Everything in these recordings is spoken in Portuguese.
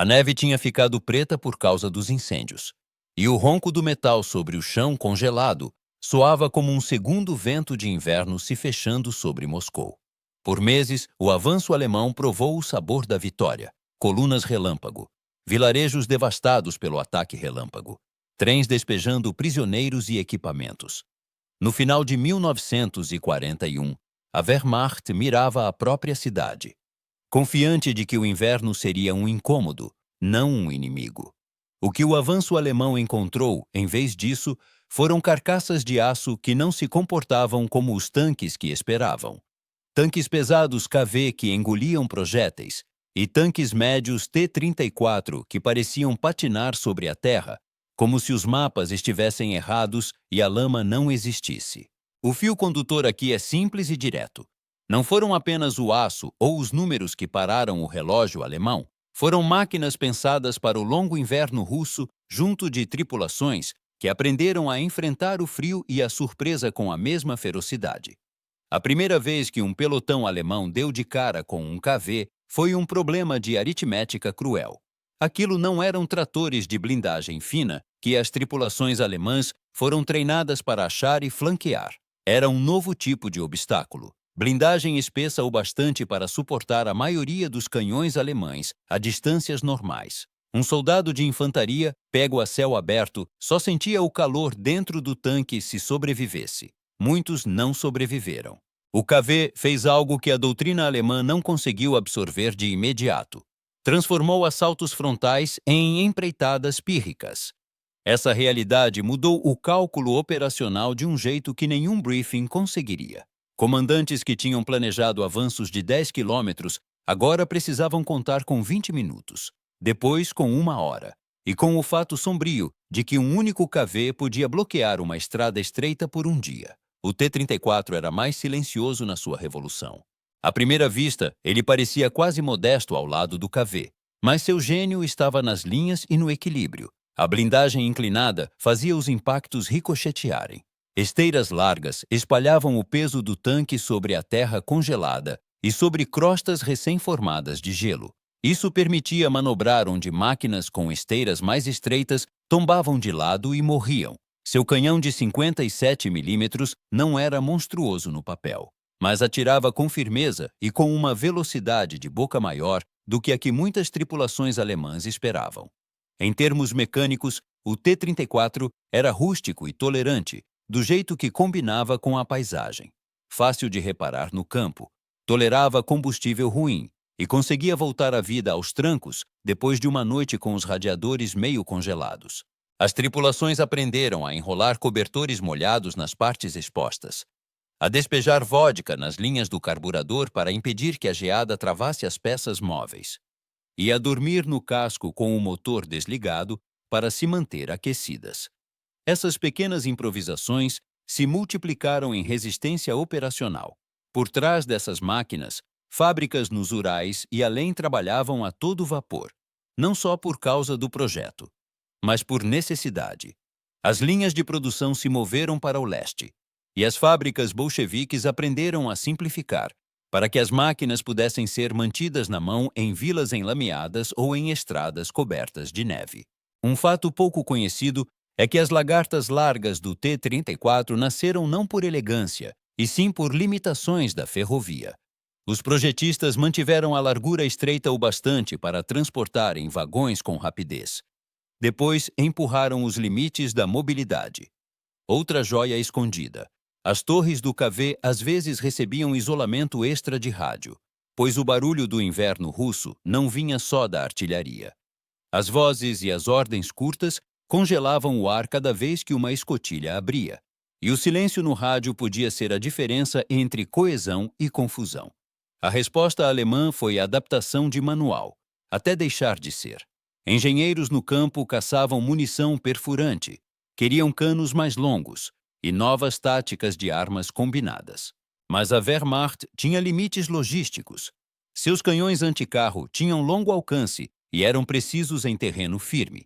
A neve tinha ficado preta por causa dos incêndios, e o ronco do metal sobre o chão congelado soava como um segundo vento de inverno se fechando sobre Moscou. Por meses, o avanço alemão provou o sabor da vitória. Colunas relâmpago, vilarejos devastados pelo ataque relâmpago, trens despejando prisioneiros e equipamentos. No final de 1941, a Wehrmacht mirava a própria cidade, confiante de que o inverno seria um incômodo, não um inimigo. O que o avanço alemão encontrou, em vez disso, foram carcaças de aço que não se comportavam como os tanques que esperavam. Tanques pesados KV que engoliam projéteis, e tanques médios T-34 que pareciam patinar sobre a terra, como se os mapas estivessem errados e a lama não existisse. O fio condutor aqui é simples e direto. Não foram apenas o aço ou os números que pararam o relógio alemão, foram máquinas pensadas para o longo inverno russo junto de tripulações que aprenderam a enfrentar o frio e a surpresa com a mesma ferocidade. A primeira vez que um pelotão alemão deu de cara com um KV foi um problema de aritmética cruel. Aquilo não eram tratores de blindagem fina que as tripulações alemãs foram treinadas para achar e flanquear. Era um novo tipo de obstáculo. Blindagem espessa o bastante para suportar a maioria dos canhões alemães a distâncias normais. Um soldado de infantaria, pego a céu aberto, só sentia o calor dentro do tanque se sobrevivesse. Muitos não sobreviveram. O KV fez algo que a doutrina alemã não conseguiu absorver de imediato. Transformou assaltos frontais em empreitadas pírricas. Essa realidade mudou o cálculo operacional de um jeito que nenhum briefing conseguiria. Comandantes que tinham planejado avanços de 10 quilômetros agora precisavam contar com 20 minutos, depois com 1 hora, e com o fato sombrio de que um único KV podia bloquear uma estrada estreita por um dia. O T-34 era mais silencioso na sua revolução. À primeira vista, ele parecia quase modesto ao lado do KV, mas seu gênio estava nas linhas e no equilíbrio. A blindagem inclinada fazia os impactos ricochetearem. Esteiras largas espalhavam o peso do tanque sobre a terra congelada e sobre crostas recém-formadas de gelo. Isso permitia manobrar onde máquinas com esteiras mais estreitas tombavam de lado e morriam. Seu canhão de 57 milímetros não era monstruoso no papel, mas atirava com firmeza e com uma velocidade de boca maior do que a que muitas tripulações alemãs esperavam. Em termos mecânicos, o T-34 era rústico e tolerante, do jeito que combinava com a paisagem. Fácil de reparar no campo, tolerava combustível ruim e conseguia voltar à vida aos trancos depois de uma noite com os radiadores meio congelados. As tripulações aprenderam a enrolar cobertores molhados nas partes expostas, a despejar vodka nas linhas do carburador para impedir que a geada travasse as peças móveis, e a dormir no casco com o motor desligado para se manter aquecidas. Essas pequenas improvisações se multiplicaram em resistência operacional. Por trás dessas máquinas, fábricas nos Urais e além trabalhavam a todo vapor, não só por causa do projeto, mas por necessidade. As linhas de produção se moveram para o leste, e as fábricas bolcheviques aprenderam a simplificar, para que as máquinas pudessem ser mantidas na mão em vilas enlameadas ou em estradas cobertas de neve. Um fato pouco conhecido é que as lagartas largas do T-34 nasceram não por elegância, e sim por limitações da ferrovia. Os projetistas mantiveram a largura estreita o bastante para transportar em vagões com rapidez. Depois, empurraram os limites da mobilidade. Outra joia escondida. As torres do KV às vezes recebiam isolamento extra de rádio, pois o barulho do inverno russo não vinha só da artilharia. As vozes e as ordens curtas congelavam o ar cada vez que uma escotilha abria, e o silêncio no rádio podia ser a diferença entre coesão e confusão. A resposta alemã foi adaptação de manual, até deixar de ser. Engenheiros no campo caçavam munição perfurante, queriam canos mais longos e novas táticas de armas combinadas. Mas a Wehrmacht tinha limites logísticos. Seus canhões anticarro tinham longo alcance e eram precisos em terreno firme.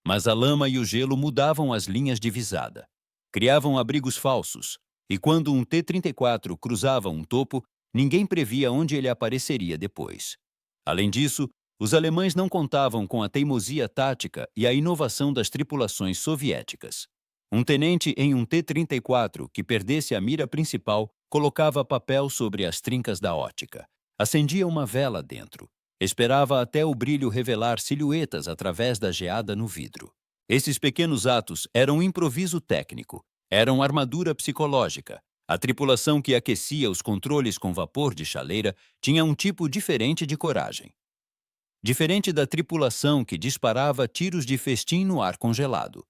Mas a lama e o gelo mudavam as linhas de visada. Criavam abrigos falsos, e quando um T-34 cruzava um topo, ninguém previa onde ele apareceria depois. Além disso, os alemães não contavam com a teimosia tática e a inovação das tripulações soviéticas. Um tenente em um T-34 que perdesse a mira principal colocava papel sobre as trincas da ótica, acendia uma vela dentro, esperava até o brilho revelar silhuetas através da geada no vidro. Esses pequenos atos eram um improviso técnico, eram armadura psicológica. A tripulação que aquecia os controles com vapor de chaleira tinha um tipo diferente de coragem. Diferente da tripulação que disparava tiros de festim no ar congelado.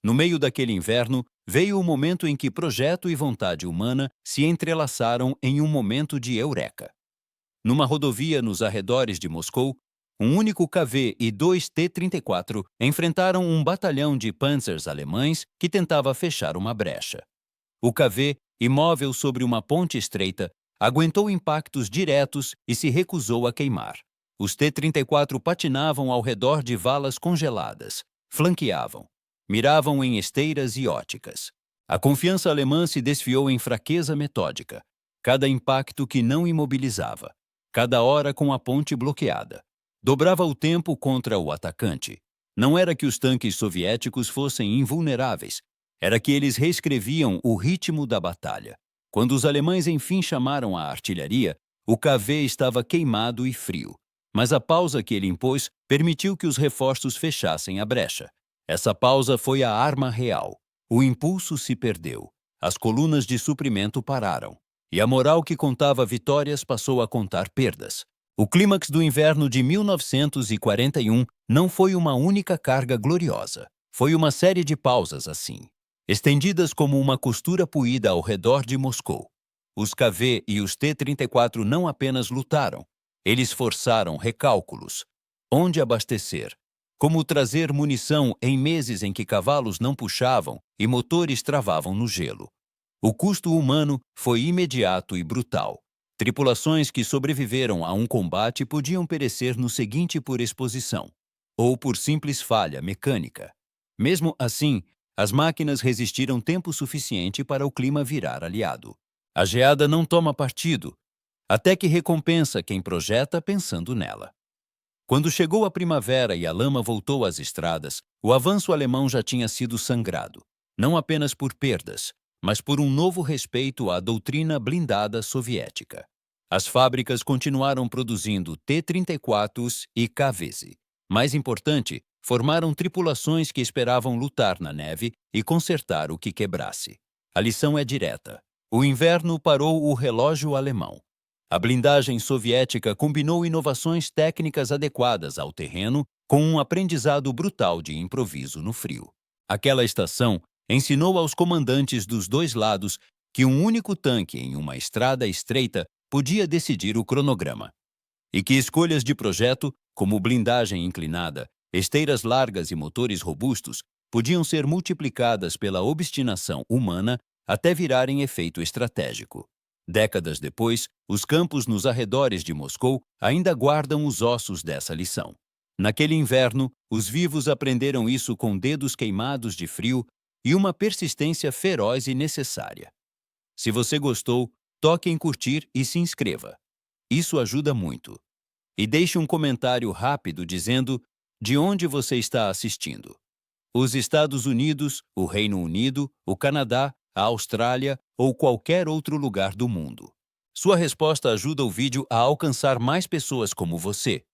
No meio daquele inverno, veio o momento em que projeto e vontade humana se entrelaçaram em um momento de eureka. Numa rodovia nos arredores de Moscou, um único KV e 2 T-34 enfrentaram um batalhão de panzers alemães que tentava fechar uma brecha. O KV, imóvel sobre uma ponte estreita, aguentou impactos diretos e se recusou a queimar. Os T-34 patinavam ao redor de valas congeladas, flanqueavam, miravam em esteiras e óticas. A confiança alemã se desfiou em fraqueza metódica, cada impacto que não imobilizava, cada hora com a ponte bloqueada. Dobrava o tempo contra o atacante. Não era que os tanques soviéticos fossem invulneráveis, era que eles reescreviam o ritmo da batalha. Quando os alemães enfim chamaram a artilharia, o KV estava queimado e frio. Mas a pausa que ele impôs permitiu que os reforços fechassem a brecha. Essa pausa foi a arma real. O impulso se perdeu. As colunas de suprimento pararam. E a moral que contava vitórias passou a contar perdas. O clímax do inverno de 1941 não foi uma única carga gloriosa. Foi uma série de pausas assim, estendidas como uma costura puída ao redor de Moscou. Os KV e os T-34 não apenas lutaram, eles forçaram recálculos. Onde abastecer? Como trazer munição em meses em que cavalos não puxavam e motores travavam no gelo? O custo humano foi imediato e brutal. Tripulações que sobreviveram a um combate podiam perecer no seguinte por exposição, ou por simples falha mecânica. Mesmo assim, as máquinas resistiram tempo suficiente para o clima virar aliado. A geada não toma partido, até que recompensa quem projeta pensando nela. Quando chegou a primavera e a lama voltou às estradas, o avanço alemão já tinha sido sangrado, não apenas por perdas, mas por um novo respeito à doutrina blindada soviética. As fábricas continuaram produzindo T-34s e KVs. Mais importante, formaram tripulações que esperavam lutar na neve e consertar o que quebrasse. A lição é direta. O inverno parou o relógio alemão. A blindagem soviética combinou inovações técnicas adequadas ao terreno com um aprendizado brutal de improviso no frio. Aquela estação ensinou aos comandantes dos dois lados que um único tanque em uma estrada estreita podia decidir o cronograma. E que escolhas de projeto, como blindagem inclinada, esteiras largas e motores robustos, podiam ser multiplicadas pela obstinação humana até virarem efeito estratégico. Décadas depois, os campos nos arredores de Moscou ainda guardam os ossos dessa lição. Naquele inverno, os vivos aprenderam isso com dedos queimados de frio e uma persistência feroz e necessária. Se você gostou, toque em curtir e se inscreva. Isso ajuda muito. E deixe um comentário rápido dizendo de onde você está assistindo. Os Estados Unidos, o Reino Unido, o Canadá, a Austrália ou qualquer outro lugar do mundo. Sua resposta ajuda o vídeo a alcançar mais pessoas como você.